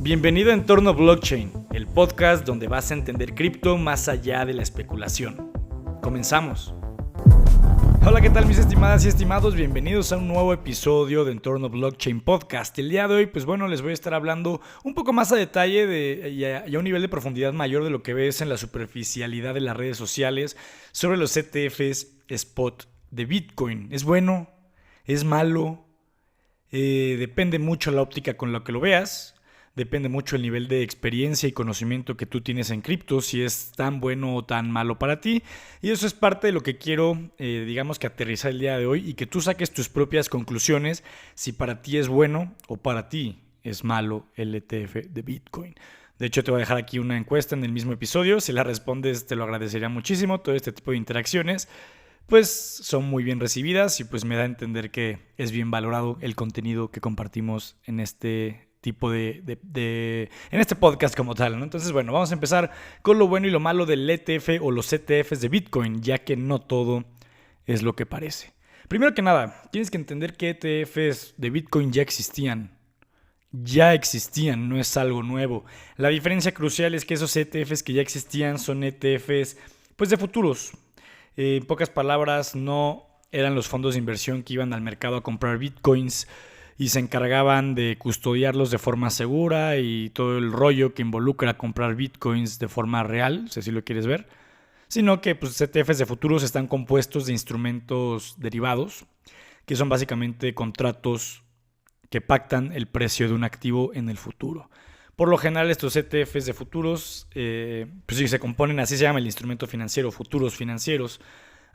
Bienvenido a Entorno Blockchain, el podcast donde vas a entender cripto más allá de la especulación. Comenzamos. Hola, ¿qué tal mis estimadas y estimados? Bienvenidos a un nuevo episodio de Entorno Blockchain Podcast. El día de hoy, les voy a estar hablando un poco más a detalle y a un nivel de profundidad mayor de lo que ves en la superficialidad de las redes sociales sobre los ETFs spot de Bitcoin. ¿Es bueno? ¿Es malo? Depende mucho la óptica con la que lo veas. Depende mucho el nivel de experiencia y conocimiento que tú tienes en cripto, si es tan bueno o tan malo para ti. Y eso es parte de lo que quiero, que aterrizar el día de hoy y que tú saques tus propias conclusiones si para ti es bueno o para ti es malo el ETF de Bitcoin. De hecho, te voy a dejar aquí una encuesta en el mismo episodio. Si la respondes, te lo agradecería muchísimo. Todo este tipo de interacciones pues son muy bien recibidas y pues me da a entender que es bien valorado el contenido que compartimos en este tipo en este podcast como tal, ¿no? Entonces, vamos a empezar con lo bueno y lo malo del ETF o los ETFs de Bitcoin, ya que no todo es lo que parece. Primero que nada, tienes que entender que ETFs de Bitcoin ya existían, no es algo nuevo. La diferencia crucial es que esos ETFs que ya existían son ETFs pues de futuros. En pocas palabras, no eran los fondos de inversión que iban al mercado a comprar Bitcoins y se encargaban de custodiarlos de forma segura y todo el rollo que involucra comprar Bitcoins de forma real, si lo quieres ver, sino que ETFs de futuros están compuestos de instrumentos derivados, que son básicamente contratos que pactan el precio de un activo en el futuro. Por lo general, estos ETFs de futuros se componen, así se llama el instrumento financiero, futuros financieros.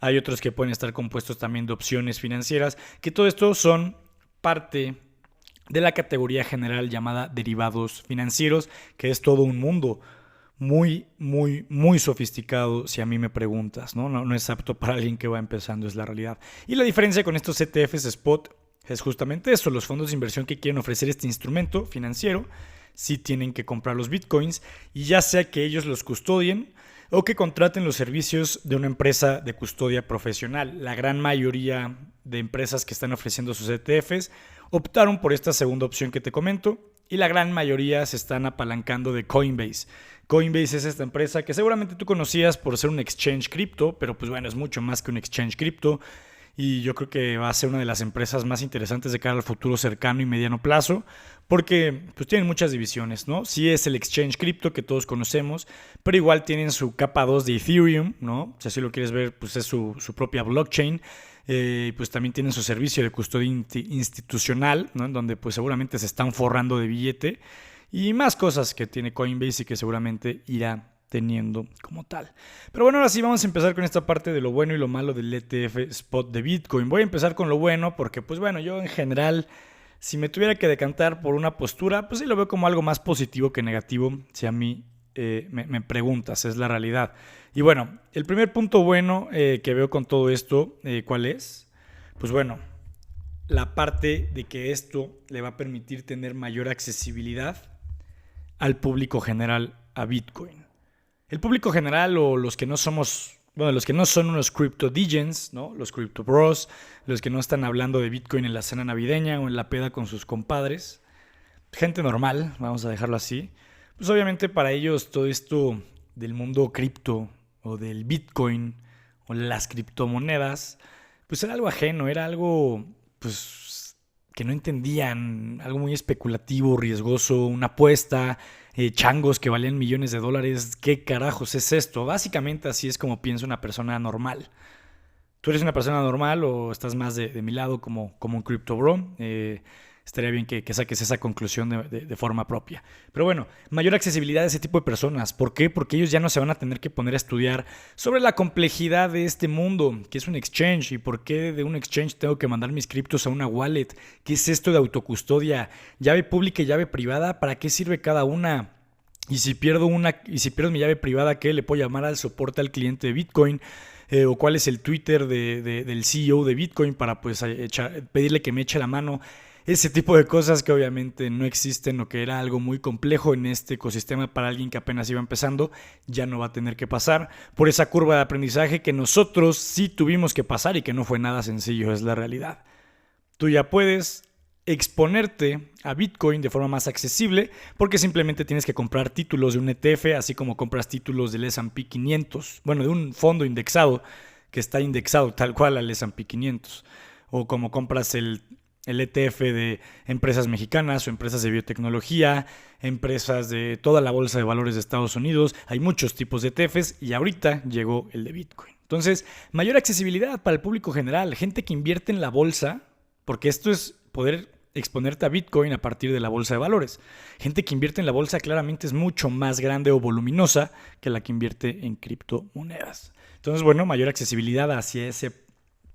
Hay otros que pueden estar compuestos también de opciones financieras, que todo esto son parte de la categoría general llamada derivados financieros, que es todo un mundo muy, muy, muy sofisticado, si a mí me preguntas, ¿no? No es apto para alguien que va empezando, es la realidad. Y la diferencia con estos ETFs spot es justamente eso: los fondos de inversión que quieren ofrecer este instrumento financiero sí tienen que comprar los bitcoins, y ya sea que ellos los custodien o que contraten los servicios de una empresa de custodia profesional. La gran mayoría de empresas que están ofreciendo sus ETFs optaron por esta segunda opción que te comento, y la gran mayoría se están apalancando de Coinbase. Coinbase es esta empresa que seguramente tú conocías por ser un exchange cripto, pero es mucho más que un exchange cripto. Y yo creo que va a ser una de las empresas más interesantes de cara al futuro cercano y mediano plazo, porque tienen muchas divisiones, ¿no? Sí es el exchange cripto que todos conocemos, pero igual tienen su capa 2 de Ethereum, ¿no? Si así lo quieres ver, es su propia blockchain. También tienen su servicio de custodia institucional, ¿no? En donde seguramente se están forrando de billete, y más cosas que tiene Coinbase y que seguramente irá teniendo como tal. Pero ahora sí vamos a empezar con esta parte de lo bueno y lo malo del ETF spot de Bitcoin. Voy a empezar con lo bueno porque yo en general, si me tuviera que decantar por una postura, sí lo veo como algo más positivo que negativo, si a mí me preguntas, es la realidad. Y el primer punto bueno que veo con todo esto, ¿cuál es? La parte de que esto le va a permitir tener mayor accesibilidad al público general a Bitcoin. El público general, o los que no somos, los que no son unos crypto degens, ¿no? Los crypto bros, los que no están hablando de Bitcoin en la cena navideña o en la peda con sus compadres, gente normal, vamos a dejarlo así, obviamente para ellos todo esto del mundo cripto o del Bitcoin o las criptomonedas, era algo ajeno, era algo que no entendían, algo muy especulativo, riesgoso, una apuesta, changos que valían millones de dólares. ¿Qué carajos es esto? Básicamente así es como piensa una persona normal. ¿Tú eres una persona normal o estás más de mi lado como un crypto bro? Estaría bien que saques esa conclusión de forma propia. Pero mayor accesibilidad a ese tipo de personas. ¿Por qué? Porque ellos ya no se van a tener que poner a estudiar sobre la complejidad de este mundo, que es un exchange, y por qué de un exchange tengo que mandar mis criptos a una wallet. ¿Qué es esto de autocustodia? Llave pública y llave privada, ¿para qué sirve cada una? Y si pierdo mi llave privada, ¿qué? ¿Le puedo llamar al soporte al cliente de Bitcoin? ¿O cuál es el Twitter del CEO de Bitcoin para pedirle que me eche la mano? Ese tipo de cosas que obviamente no existen, o que era algo muy complejo en este ecosistema para alguien que apenas iba empezando, ya no va a tener que pasar por esa curva de aprendizaje que nosotros sí tuvimos que pasar y que no fue nada sencillo, es la realidad. Tú ya puedes exponerte a Bitcoin de forma más accesible porque simplemente tienes que comprar títulos de un ETF, así como compras títulos del S&P 500, bueno, de un fondo indexado que está indexado tal cual al S&P 500, o como compras el ETF de empresas mexicanas o empresas de biotecnología, empresas de toda la bolsa de valores de Estados Unidos. Hay muchos tipos de ETFs y ahorita llegó el de Bitcoin. Entonces, mayor accesibilidad para el público general, gente que invierte en la bolsa, porque esto es poder exponerte a Bitcoin a partir de la bolsa de valores. Gente que invierte en la bolsa claramente es mucho más grande o voluminosa que la que invierte en criptomonedas. Entonces, bueno, mayor accesibilidad hacia ese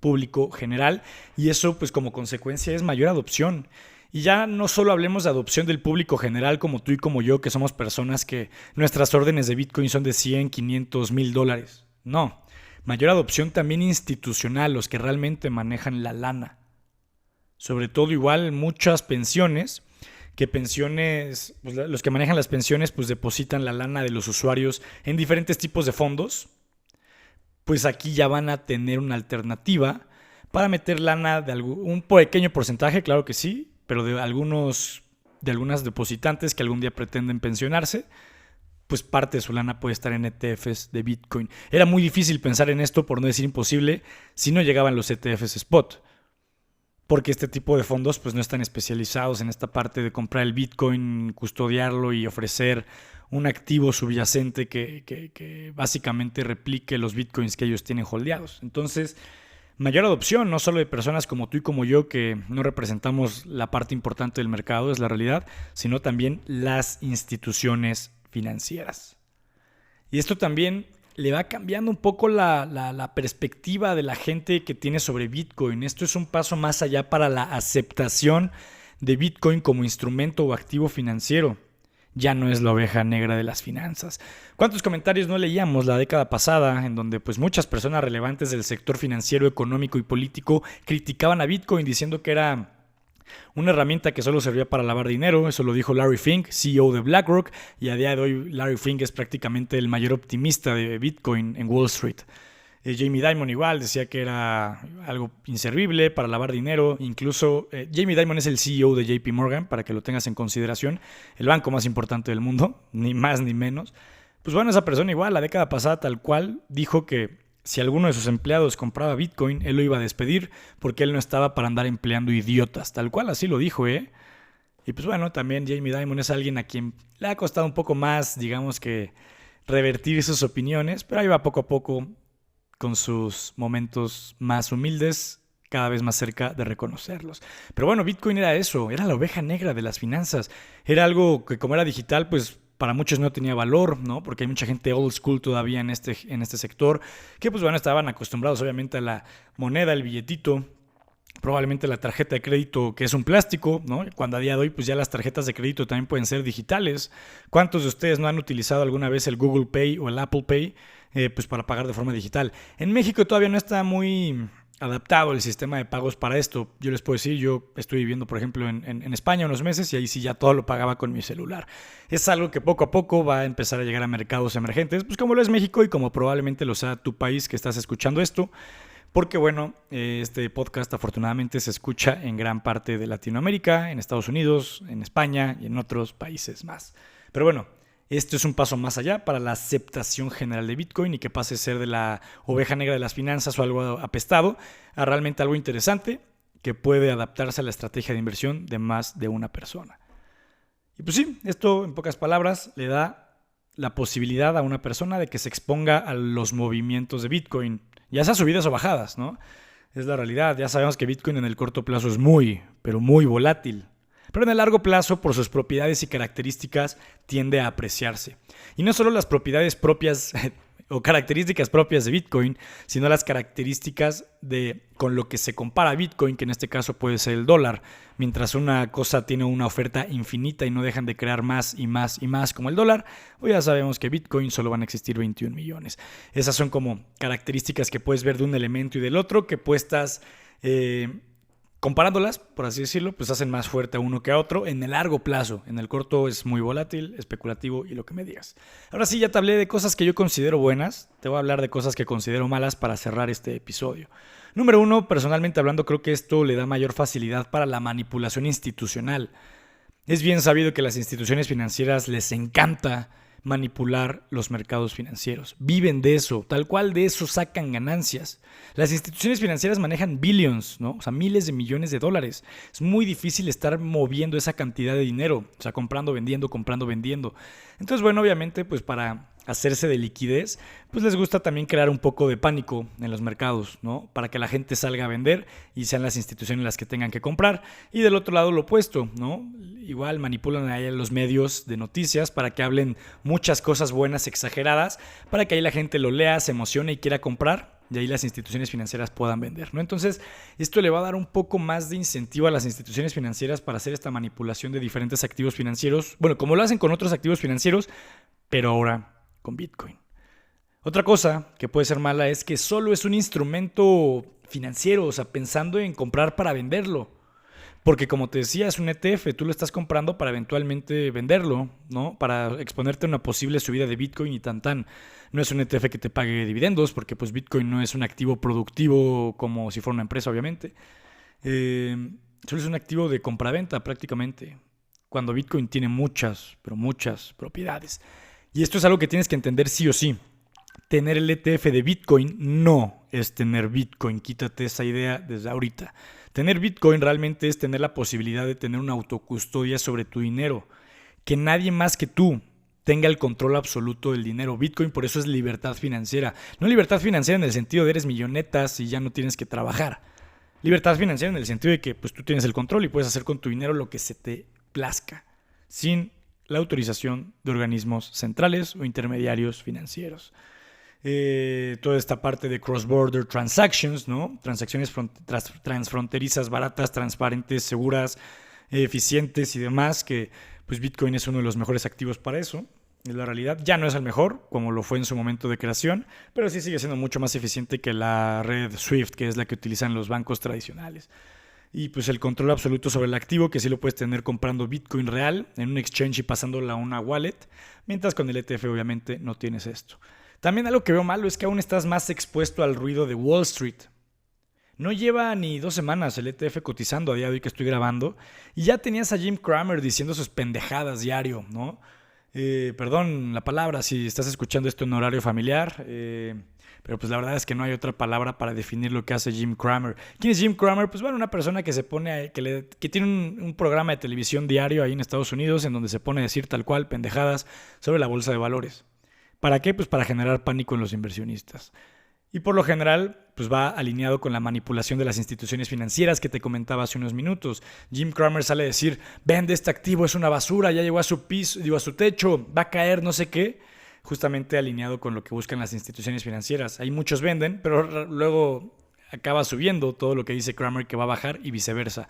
público general y eso pues como consecuencia es mayor adopción. Y ya no solo hablemos de adopción del público general como tú y como yo, que somos personas que nuestras órdenes de Bitcoin son de 100, 500, $1,000. No, mayor adopción también institucional, los que realmente manejan la lana. Sobre todo igual muchas pensiones, pues los que manejan las pensiones pues depositan la lana de los usuarios en diferentes tipos de fondos. Pues aquí ya van a tener una alternativa para meter lana de un pequeño porcentaje, claro que sí, pero de algunas depositantes que algún día pretenden pensionarse, pues parte de su lana puede estar en ETFs de Bitcoin. Era muy difícil pensar en esto, por no decir imposible, si no llegaban los ETFs spot, porque este tipo de fondos pues no están especializados en esta parte de comprar el Bitcoin, custodiarlo y ofrecer un activo subyacente que básicamente replique los Bitcoins que ellos tienen holdeados. Entonces, mayor adopción, no solo de personas como tú y como yo, que no representamos la parte importante del mercado, es la realidad, sino también las instituciones financieras. Y esto también le va cambiando un poco la perspectiva de la gente que tiene sobre Bitcoin. Esto es un paso más allá para la aceptación de Bitcoin como instrumento o activo financiero. Ya no es la oveja negra de las finanzas. ¿Cuántos comentarios no leíamos la década pasada en donde pues muchas personas relevantes del sector financiero, económico y político criticaban a Bitcoin diciendo que era una herramienta que solo servía para lavar dinero? Eso lo dijo Larry Fink, CEO de BlackRock, y a día de hoy Larry Fink es prácticamente el mayor optimista de Bitcoin en Wall Street. Jamie Dimon igual decía que era algo inservible para lavar dinero. Incluso Jamie Dimon es el CEO de JP Morgan, para que lo tengas en consideración, el banco más importante del mundo, ni más ni menos. Pues bueno, esa persona igual la década pasada tal cual dijo que si alguno de sus empleados compraba Bitcoin, él lo iba a despedir porque él no estaba para andar empleando idiotas. Tal cual así lo dijo, ¿eh? Y pues bueno, también Jamie Dimon es alguien a quien le ha costado un poco más, digamos que, revertir sus opiniones, pero ahí va poco a poco con sus momentos más humildes, cada vez más cerca de reconocerlos. Pero bueno, Bitcoin era eso, era la oveja negra de las finanzas. Era algo que como era digital, pues para muchos no tenía valor, ¿no? Porque hay mucha gente old school todavía en este sector, que pues bueno, estaban acostumbrados obviamente a la moneda, el billetito, probablemente la tarjeta de crédito que es un plástico, ¿no? Cuando a día de hoy pues ya las tarjetas de crédito también pueden ser digitales. ¿Cuántos de ustedes no han utilizado alguna vez el Google Pay o el Apple Pay pues para pagar de forma digital? En México todavía no está muy adaptado el sistema de pagos para esto. Yo les puedo decir, yo estoy viviendo por ejemplo en España unos meses y ahí sí ya todo lo pagaba con mi celular. Es algo que poco a poco va a empezar a llegar a mercados emergentes, pues como lo es México y como probablemente lo sea tu país que estás escuchando esto. Porque bueno, este podcast afortunadamente se escucha en gran parte de Latinoamérica, en Estados Unidos, en España y en otros países más. Pero bueno, esto es un paso más allá para la aceptación general de Bitcoin y que pase a ser de la oveja negra de las finanzas o algo apestado a realmente algo interesante que puede adaptarse a la estrategia de inversión de más de una persona. Y pues sí, esto en pocas palabras le da la posibilidad a una persona de que se exponga a los movimientos de Bitcoin, ya sea subidas o bajadas, ¿no? Es la realidad. Ya sabemos que Bitcoin en el corto plazo es muy, pero muy volátil. Pero en el largo plazo, por sus propiedades y características, tiende a apreciarse. Y no solo las propiedades propias o características propias de Bitcoin, sino las características con lo que se compara Bitcoin, que en este caso puede ser el dólar. Mientras una cosa tiene una oferta infinita y no dejan de crear más y más y más como el dólar, pues ya sabemos que Bitcoin solo van a existir 21 millones. Esas son como características que puedes ver de un elemento y del otro, que puestas comparándolas, por así decirlo, pues hacen más fuerte a uno que a otro en el largo plazo. En el corto es muy volátil, especulativo y lo que me digas. Ahora sí, ya te hablé de cosas que yo considero buenas. Te voy a hablar de cosas que considero malas para cerrar este episodio. Número uno, personalmente hablando, creo que esto le da mayor facilidad para la manipulación institucional. Es bien sabido que a las instituciones financieras les encanta manipular los mercados financieros. Viven de eso, tal cual de eso sacan ganancias. Las instituciones financieras manejan billions, ¿no? O sea, miles de millones de dólares. Es muy difícil estar moviendo esa cantidad de dinero, o sea, comprando, vendiendo, comprando, vendiendo. Entonces, bueno, obviamente, pues para hacerse de liquidez, pues les gusta también crear un poco de pánico en los mercados, ¿no? Para que la gente salga a vender y sean las instituciones las que tengan que comprar. Y del otro lado lo opuesto, ¿no? Igual manipulan ahí a los medios de noticias para que hablen muchas cosas buenas exageradas, para que ahí la gente lo lea, se emocione y quiera comprar, y ahí las instituciones financieras puedan vender, ¿no? Entonces, esto le va a dar un poco más de incentivo a las instituciones financieras para hacer esta manipulación de diferentes activos financieros, bueno, como lo hacen con otros activos financieros, pero ahora con Bitcoin. Otra cosa que puede ser mala es que solo es un instrumento financiero, o sea, pensando en comprar para venderlo. Porque como te decía, es un ETF, tú lo estás comprando para eventualmente venderlo, ¿no? Para exponerte a una posible subida de Bitcoin y tan. No es un ETF que te pague dividendos, porque pues Bitcoin no es un activo productivo como si fuera una empresa, obviamente. Solo es un activo de compraventa prácticamente, cuando Bitcoin tiene muchas, pero muchas propiedades. Y esto es algo que tienes que entender sí o sí. Tener el ETF de Bitcoin no es tener Bitcoin. Quítate esa idea desde ahorita. Tener Bitcoin realmente es tener la posibilidad de tener una autocustodia sobre tu dinero. Que nadie más que tú tenga el control absoluto del dinero. Bitcoin por eso es libertad financiera. No libertad financiera en el sentido de eres millonetas y ya no tienes que trabajar. Libertad financiera en el sentido de que pues, tú tienes el control y puedes hacer con tu dinero lo que se te plazca. Sin la autorización de organismos centrales o intermediarios financieros. Toda esta parte de cross-border transactions, ¿no? Transacciones transfronterizas, baratas, transparentes, seguras, eficientes y demás, que pues Bitcoin es uno de los mejores activos para eso. En la realidad ya no es el mejor, como lo fue en su momento de creación, pero sí sigue siendo mucho más eficiente que la red SWIFT, que es la que utilizan los bancos tradicionales. Y pues el control absoluto sobre el activo, que sí lo puedes tener comprando Bitcoin real en un exchange y pasándola a una wallet, mientras con el ETF obviamente no tienes esto. También algo que veo malo es que aún estás más expuesto al ruido de Wall Street. No lleva ni 2 semanas el ETF cotizando a día de hoy que estoy grabando y ya tenías a Jim Cramer diciendo sus pendejadas diario, ¿no? Perdón la palabra si estás escuchando esto en horario familiar, pero pues la verdad es que no hay otra palabra para definir lo que hace Jim Cramer. ¿Quién es Jim Cramer? Pues bueno, una persona que se pone que tiene un programa de televisión diario ahí en Estados Unidos en donde se pone a decir tal cual pendejadas sobre la bolsa de valores. ¿Para qué? Pues para generar pánico en los inversionistas. Y por lo general, pues va alineado con la manipulación de las instituciones financieras que te comentaba hace unos minutos. Jim Cramer sale a decir, vende este activo, es una basura, ya llegó a su piso, a su techo, va a caer, no sé qué. Justamente alineado con lo que buscan las instituciones financieras. Hay muchos venden, pero luego acaba subiendo todo lo que dice Cramer que va a bajar y viceversa.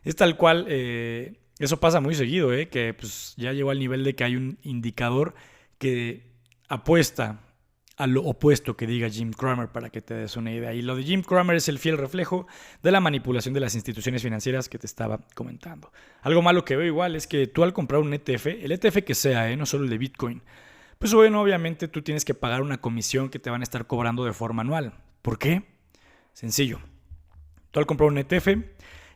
Es tal cual, eso pasa muy seguido, que pues ya llegó al nivel de que hay un indicador que apuesta a lo opuesto que diga Jim Cramer para que te des una idea. Y lo de Jim Cramer es el fiel reflejo de la manipulación de las instituciones financieras que te estaba comentando. Algo malo que veo igual es que tú al comprar un ETF, el ETF que sea, no solo el de Bitcoin, pues bueno, obviamente tú tienes que pagar una comisión que te van a estar cobrando de forma anual. ¿Por qué? Sencillo. Tú al comprar un ETF,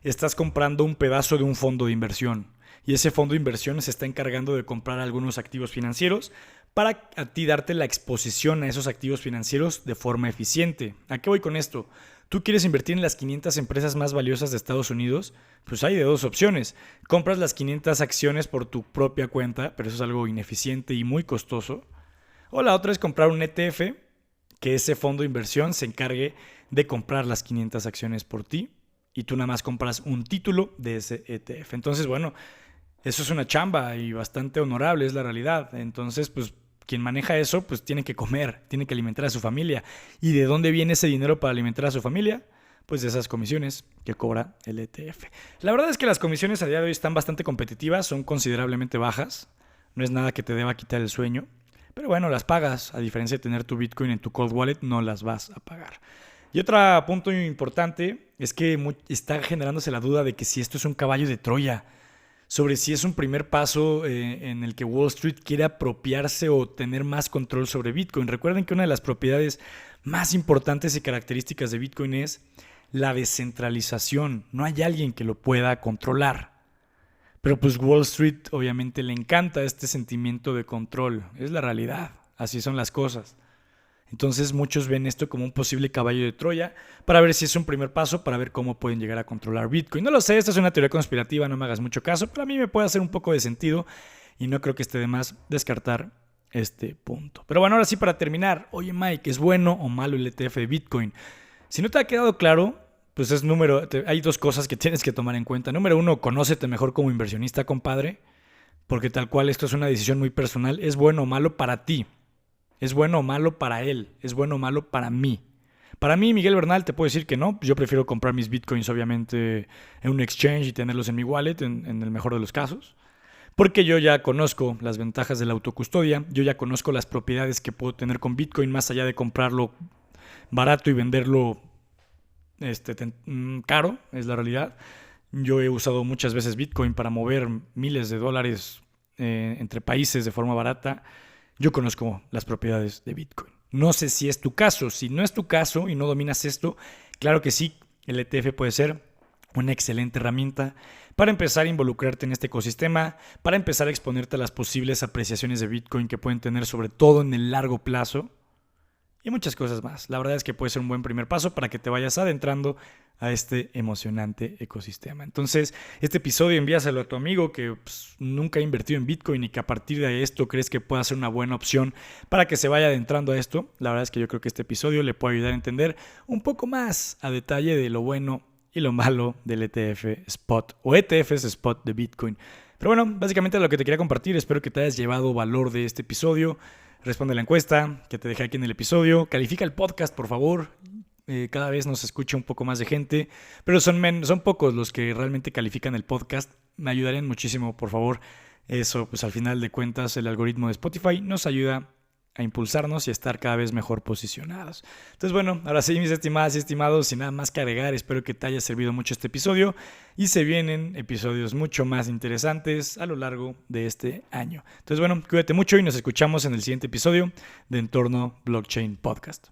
estás comprando un pedazo de un fondo de inversión. Y ese fondo de inversión se está encargando de comprar algunos activos financieros para a ti darte la exposición a esos activos financieros de forma eficiente. ¿A qué voy con esto? ¿Tú quieres invertir en las 500 empresas más valiosas de Estados Unidos? Pues hay de 2 opciones. Compras las 500 acciones por tu propia cuenta, pero eso es algo ineficiente y muy costoso. O la otra es comprar un ETF, que ese fondo de inversión se encargue de comprar las 500 acciones por ti y tú nada más compras un título de ese ETF. Entonces, bueno, eso es una chamba y bastante honorable, es la realidad. Entonces, pues quien maneja eso, pues tiene que comer, tiene que alimentar a su familia. ¿Y de dónde viene ese dinero para alimentar a su familia? Pues de esas comisiones que cobra el ETF. La verdad es que las comisiones a día de hoy están bastante competitivas, son considerablemente bajas. No es nada que te deba quitar el sueño. Pero bueno, las pagas. A diferencia de tener tu Bitcoin en tu cold wallet, no las vas a pagar. Y otro punto importante es que está generándose la duda de que si esto es un caballo de Troya, sobre si es un primer paso en el que Wall Street quiere apropiarse o tener más control sobre Bitcoin. Recuerden que una de las propiedades más importantes y características de Bitcoin es la descentralización. No hay alguien que lo pueda controlar. Pero pues Wall Street obviamente le encanta este sentimiento de control. Es la realidad. Así son las cosas. Entonces muchos ven esto como un posible caballo de Troya para ver si es un primer paso para ver cómo pueden llegar a controlar Bitcoin. No lo sé, esta es una teoría conspirativa, no me hagas mucho caso, pero a mí me puede hacer un poco de sentido y no creo que esté de más descartar este punto. Pero bueno, ahora sí para terminar. Oye Mike, ¿es bueno o malo el ETF de Bitcoin? Si no te ha quedado claro, pues hay dos cosas que tienes que tomar en cuenta. Número uno, conócete mejor como inversionista, compadre, porque tal cual esto es una decisión muy personal. ¿Es bueno o malo para ti? ¿Es bueno o malo para él? ¿Es bueno o malo para mí? Para mí, Miguel Bernal, te puedo decir que no. Yo prefiero comprar mis bitcoins, obviamente, en un exchange y tenerlos en mi wallet, en el mejor de los casos. Porque yo ya conozco las ventajas de la autocustodia. Yo ya conozco las propiedades que puedo tener con bitcoin, más allá de comprarlo barato y venderlo caro, es la realidad. Yo he usado muchas veces bitcoin para mover miles de dólares entre países de forma barata. Yo conozco las propiedades de Bitcoin. No sé si es tu caso. Si no es tu caso y no dominas esto, claro que sí, el ETF puede ser una excelente herramienta para empezar a involucrarte en este ecosistema, para empezar a exponerte a las posibles apreciaciones de Bitcoin que pueden tener, sobre todo en el largo plazo, y muchas cosas más. La verdad es que puede ser un buen primer paso para que te vayas adentrando a este emocionante ecosistema. Entonces, este episodio envíaselo a tu amigo que nunca ha invertido en Bitcoin y que a partir de esto crees que pueda ser una buena opción para que se vaya adentrando a esto. La verdad es que yo creo que este episodio le puede ayudar a entender un poco más a detalle de lo bueno y lo malo del ETF Spot o ETFs Spot de Bitcoin. Pero bueno, básicamente lo que te quería compartir. Espero que te hayas llevado valor de este episodio. Responde la encuesta que te dejé aquí en el episodio. Califica el podcast, por favor. Cada vez nos escucha un poco más de gente, pero son pocos los que realmente califican el podcast. Me ayudarían muchísimo, por favor. Eso, pues al final de cuentas, el algoritmo de Spotify nos ayuda a impulsarnos y a estar cada vez mejor posicionados. Entonces, bueno, ahora sí, mis estimadas y estimados, sin nada más que agregar, espero que te haya servido mucho este episodio y se vienen episodios mucho más interesantes a lo largo de este año. Entonces, bueno, cuídate mucho y nos escuchamos en el siguiente episodio de Entorno Blockchain Podcast.